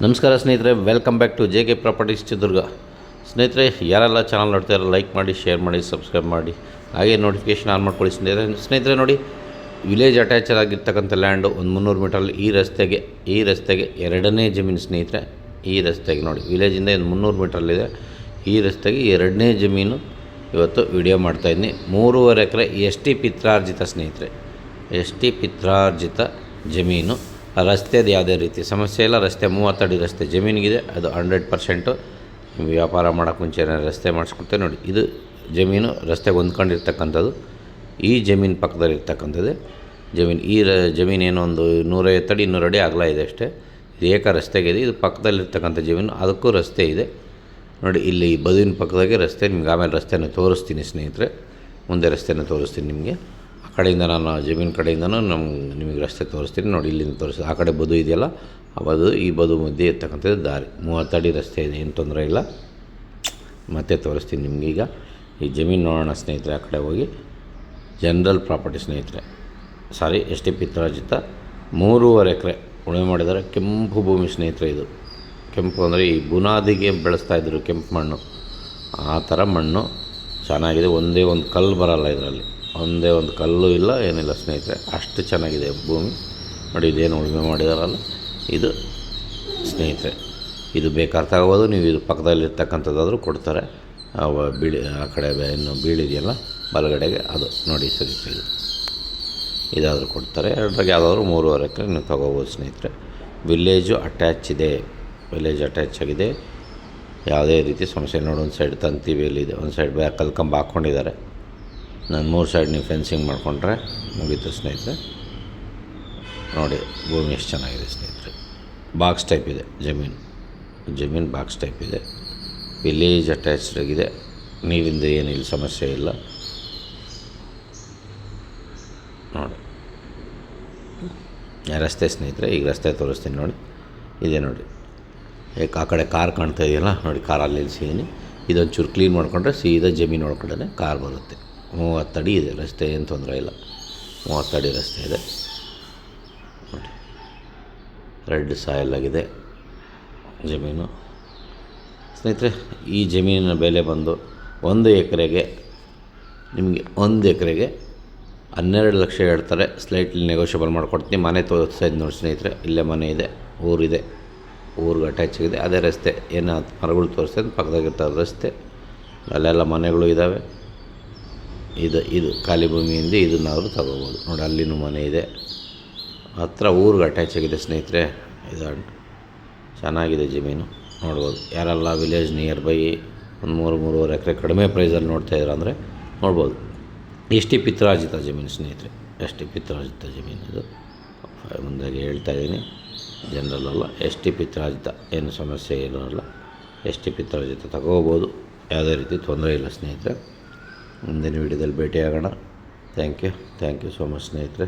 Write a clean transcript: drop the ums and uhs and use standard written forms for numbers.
ನಮಸ್ಕಾರ ಸ್ನೇಹಿತರೆ, welcome back to JK properties Chitradurga. ಸ್ನೇಹಿತರೆ, ಯಾರೆಲ್ಲ ಚಾನಲ್ ನೋಡ್ತಾರೋ ಲೈಕ್ ಮಾಡಿ, ಶೇರ್ ಮಾಡಿ, ಸಬ್ಸ್ಕ್ರೈಬ್ ಮಾಡಿ, ಹಾಗೆ ನೋಟಿಫಿಕೇಷನ್ ಆನ್ ಮಾಡ್ಕೊಳ್ಳಿ. ಸ್ನೇಹಿತರೆ ನೋಡಿ, ವಿಲೇಜ್ ಅಟ್ಯಾಚ್ ಆಗಿರ್ತಕ್ಕಂಥ ಲ್ಯಾಂಡು ಒಂದು 300 ಮೀಟ್ರಲ್ಲಿ ಈ ರಸ್ತೆಗೆ ಎರಡನೇ ಜಮೀನು ಸ್ನೇಹಿತರೆ. ಈ ರಸ್ತೆಗೆ ನೋಡಿ, ವಿಲೇಜಿಂದ ಒಂದು 300 ಮೀಟ್ರಲ್ಲಿದೆ. ಈ ರಸ್ತೆಗೆ ಎರಡನೇ ಜಮೀನು ಇವತ್ತು ವಿಡಿಯೋ ಮಾಡ್ತಾಯಿದ್ದೀನಿ. 3.5 ಎಕರೆ ST ಪಿತ್ರಾರ್ಜಿತ ಸ್ನೇಹಿತರೆ, ST ಪಿತ್ರಾರ್ಜಿತ ಜಮೀನು. ರಸ್ತೆದು ಯಾವುದೇ ರೀತಿ ಸಮಸ್ಯೆ ಇಲ್ಲ. ರಸ್ತೆ 30 ಅಡಿ ರಸ್ತೆ ಜಮೀನಿಗಿದೆ. ಅದು 100% ವ್ಯಾಪಾರ ಮಾಡೋಕ್ಕೆ ಮುಂಚೆ ರಸ್ತೆ ಮಾಡಿಸ್ಕೊಡ್ತೇವೆ ನೋಡಿ. ಇದು ಜಮೀನು ರಸ್ತೆಗೆ ಹೊಂದ್ಕೊಂಡಿರ್ತಕ್ಕಂಥದ್ದು. ಈ ಜಮೀನು ಪಕ್ಕದಲ್ಲಿರ್ತಕ್ಕಂಥದ್ದು ಜಮೀನು. ಜಮೀನೇನೋ ಒಂದು 150 ಅಡಿ 200 ಅಡಿ ಅಗಲ ಇದೆ ಅಷ್ಟೇ. ಇದು ಏಕ ರಸ್ತೆಗೆ ಇದೆ. ಇದು ಪಕ್ಕದಲ್ಲಿರ್ತಕ್ಕಂಥ ಜಮೀನು, ಅದಕ್ಕೂ ರಸ್ತೆ ಇದೆ ನೋಡಿ. ಇಲ್ಲಿ ಬದುವಿನ ಪಕ್ಕದಾಗೆ ರಸ್ತೆ. ನಿಮ್ಗೆ ಆಮೇಲೆ ರಸ್ತೆನ ತೋರಿಸ್ತೀನಿ ಸ್ನೇಹಿತರೆ, ಮುಂದೆ ರಸ್ತೆನ ತೋರಿಸ್ತೀನಿ ನಿಮಗೆ. ಆ ಕಡೆಯಿಂದ ನಾನು ಜಮೀನು ಕಡೆಯಿಂದನೂ ನಿಮಗೆ ರಸ್ತೆ ತೋರಿಸ್ತೀನಿ ನೋಡಿ. ಇಲ್ಲಿಂದ ತೋರಿಸ್ತೀನಿ. ಆ ಕಡೆ ಬದು ಇದೆಯಲ್ಲ, ಆ ಬದು ಈ ಬದು ಮಧ್ಯೆ ಇರ್ತಕ್ಕಂಥದ್ದು ದಾರಿ. 30 ಅಡಿ ರಸ್ತೆ ಇದೆ, ಏನು ತೊಂದರೆ ಇಲ್ಲ. ಮತ್ತೆ ತೋರಿಸ್ತೀನಿ ನಿಮಗೆ. ಈಗ ಈ ಜಮೀನು ನೋಡೋಣ ಸ್ನೇಹಿತರೆ. ಆ ಕಡೆ ಹೋಗಿ ಜನರಲ್ ಪ್ರಾಪರ್ಟಿ ಸ್ನೇಹಿತರೆ, ST ಪಿತ್ರಾರ್ಜಿತ 3.5 ಎಕರೆ ಉಳುಮೆ ಮಾಡಿದ್ದಾರೆ. ಕೆಂಪು ಭೂಮಿ ಸ್ನೇಹಿತರೆ. ಇದು ಕೆಂಪು ಅಂದರೆ ಈ ಬುನಾದಿಗೆ ಬೆಳೆಸ್ತಾಯಿದ್ರು ಕೆಂಪು ಮಣ್ಣು, ಆ ಥರ ಮಣ್ಣು ಚೆನ್ನಾಗಿದೆ. ಒಂದೇ ಒಂದು ಕಲ್ಲು ಬರೋಲ್ಲ ಇದರಲ್ಲಿ, ಒಂದೇ ಒಂದು ಕಲ್ಲು ಇಲ್ಲ, ಏನಿಲ್ಲ ಸ್ನೇಹಿತರೆ. ಅಷ್ಟು ಚೆನ್ನಾಗಿದೆ ಭೂಮಿ ನೋಡಿ. ಇದೇನು ಉಳುಮೆ ಮಾಡಿದಾರಲ್ಲ ಇದು ಸ್ನೇಹಿತರೆ. ಇದು ಬೇಕಾದ್ರೆ ತಗೋಬೋದು ನೀವು. ಇದು ಪಕ್ಕದಲ್ಲಿರ್ತಕ್ಕಂಥದ್ದಾದರೂ ಕೊಡ್ತಾರೆ. ಆ ಕಡೆ ಇನ್ನು ಬೀಳಿದೆಯಲ್ಲ ಬಲಗಡೆಗೆ, ಅದು ನೋಡಿ ಸರಿ. ಇದಾದರೂ ಕೊಡ್ತಾರೆ. ಎರಡರಾಗ ಯಾವುದಾದ್ರೂ 3.5 ಎಕರೆ ನೀವು ತೊಗೋಬೋದು ಸ್ನೇಹಿತರೆ. ವಿಲೇಜು ಅಟ್ಯಾಚ್ ಇದೆ, ವಿಲೇಜ್ ಅಟ್ಯಾಚ್ ಆಗಿದೆ. ಯಾವುದೇ ರೀತಿ ಸಮಸ್ಯೆ ನೋಡಿ. ಒಂದು ಸೈಡ್ ತಂತಿ ಬೇಲಿದೆ, ಒಂದು ಸೈಡ್ ಕಲ್ಕಂಬ ಹಾಕ್ಕೊಂಡಿದ್ದಾರೆ. ನಾನು 3 ಸೈಡ್ ನೀವು ಫೆನ್ಸಿಂಗ್ ಮಾಡಿಕೊಂಡ್ರೆ ಮುಗೀತು ಸ್ನೇಹಿತರೆ. ನೋಡಿ ಭೂಮಿ ಎಷ್ಟು ಚೆನ್ನಾಗಿದೆ ಸ್ನೇಹಿತರೆ. ಬಾಕ್ಸ್ ಟೈಪ್ ಇದೆ ಜಮೀನು ಬಾಕ್ಸ್ ಟೈಪ್ ಇದೆ. ವಿಲೇಜ್ ಅಟ್ಯಾಚ್ಡ್ ಆಗಿದೆ. ನೀರಿಂದ ಏನಿಲ್ಲ, ಸಮಸ್ಯೆ ಇಲ್ಲ ನೋಡಿ. ರಸ್ತೆ ಸ್ನೇಹಿತರೆ, ಈಗ ರಸ್ತೆ ತೋರಿಸ್ತೀನಿ ನೋಡಿ. ಇದೆ ನೋಡಿ. ಆ ಕಡೆ ಕಾರ್ ಕಾಣ್ತಾ ಇದೆಯಲ್ಲ ನೋಡಿ, ಕಾರಲ್ಲಿ ನಿಲ್ಲಿಸಿದ್ದೀನಿ. ಇದೊಂದು ಚೂರು ಕ್ಲೀನ್ ಮಾಡಿಕೊಂಡ್ರೆ ಸೀದಾ ಜಮೀನು ಒಳಗಡೆ ಕಾರ್ ಬರುತ್ತೆ. 30 ಅಡಿ ಇದೆ ರಸ್ತೆ, ಏನು ತೊಂದರೆ ಇಲ್ಲ. 30 ಅಡಿ ರಸ್ತೆ ಇದೆ ನೋಡಿ. ರೆಡ್ ಸಾಯಿಲ್ ಆಗಿದೆ ಜಮೀನು ಸ್ನೇಹಿತರೆ. ಈ ಜಮೀನಿನ ಬೆಲೆ ಬಂದು 1 ಎಕರೆಗೆ ನಿಮಗೆ 1 ಎಕರೆಗೆ 12 ಲಕ್ಷ ಹೇಳ್ತಾರೆ. ಸ್ಲೈಟ್ಲಿ ನೆಗೋಷಿಯಬಲ್ ಮಾಡಿಕೊಡ್ತೀನಿ. ಮನೆ ತೋರಿಸ್ತಾಯಿದ್ದು ನೋಡಿ ಸ್ನೇಹಿತರೆ. ಇಲ್ಲೇ ಮನೆ ಇದೆ, ಊರಿದೆ, ಊರಿಗೆ ಅಟ್ಯಾಚ್ ಆಗಿದೆ. ಅದೇ ರಸ್ತೆ ಏನು ಮರಗಳು ತೋರಿಸ್ತಾ ಪಕ್ಕದಾಗಿರ್ತಾರೆ ರಸ್ತೆ. ಅಲ್ಲೆಲ್ಲ ಮನೆಗಳು ಇದ್ದಾವೆ. ಇದು ಖಾಲಿ ಭೂಮಿಯಿಂದ ಇದನ್ನಾದರೂ ತಗೋಬೋದು ನೋಡಿ. ಅಲ್ಲಿನೂ ಮನೆ ಇದೆ, ಹತ್ರ ಊರಿಗೆ ಅಟ್ಯಾಚ್ ಆಗಿದೆ ಸ್ನೇಹಿತರೆ. ಇದು ಚೆನ್ನಾಗಿದೆ ಜಮೀನು ನೋಡ್ಬೋದು. ಯಾರೆಲ್ಲ ವಿಲೇಜ್ ನಿಯರ್ ಬೈ ಒಂದು 3.5 ಎಕರೆ ಕಡಿಮೆ ಪ್ರೈಸಲ್ಲಿ ನೋಡ್ತಾಯಿದ್ರು ಅಂದರೆ ನೋಡ್ಬೋದು. ST ಪಿತ್ರಾರ್ಜಿತ ಜಮೀನು ಸ್ನೇಹಿತರೆ, ST ಪಿತ್ರಾರ್ಜಿತ ಜಮೀನು. ಇದು ಮುಂದಾಗಿ ಹೇಳ್ತಾಯಿದ್ದೀನಿ, ಜನರಲ್ಲ. ST ಪಿತ್ರಾರ್ಜಿತ, ಏನು ಸಮಸ್ಯೆ ಏನೂ ಇಲ್ಲ. ST ಪಿತ್ರಾರ್ಜಿತ ತಗೋಬೋದು, ಯಾವುದೇ ರೀತಿ ತೊಂದರೆ ಇಲ್ಲ ಸ್ನೇಹಿತರೆ. ಮುಂದಿನ ವೀಡಿಯೋದಲ್ಲಿ ಭೇಟಿಯಾಗೋಣ. ಥ್ಯಾಂಕ್ ಯು ಸೋ ಮಚ್ ಸ್ನೇಹಿತರೆ.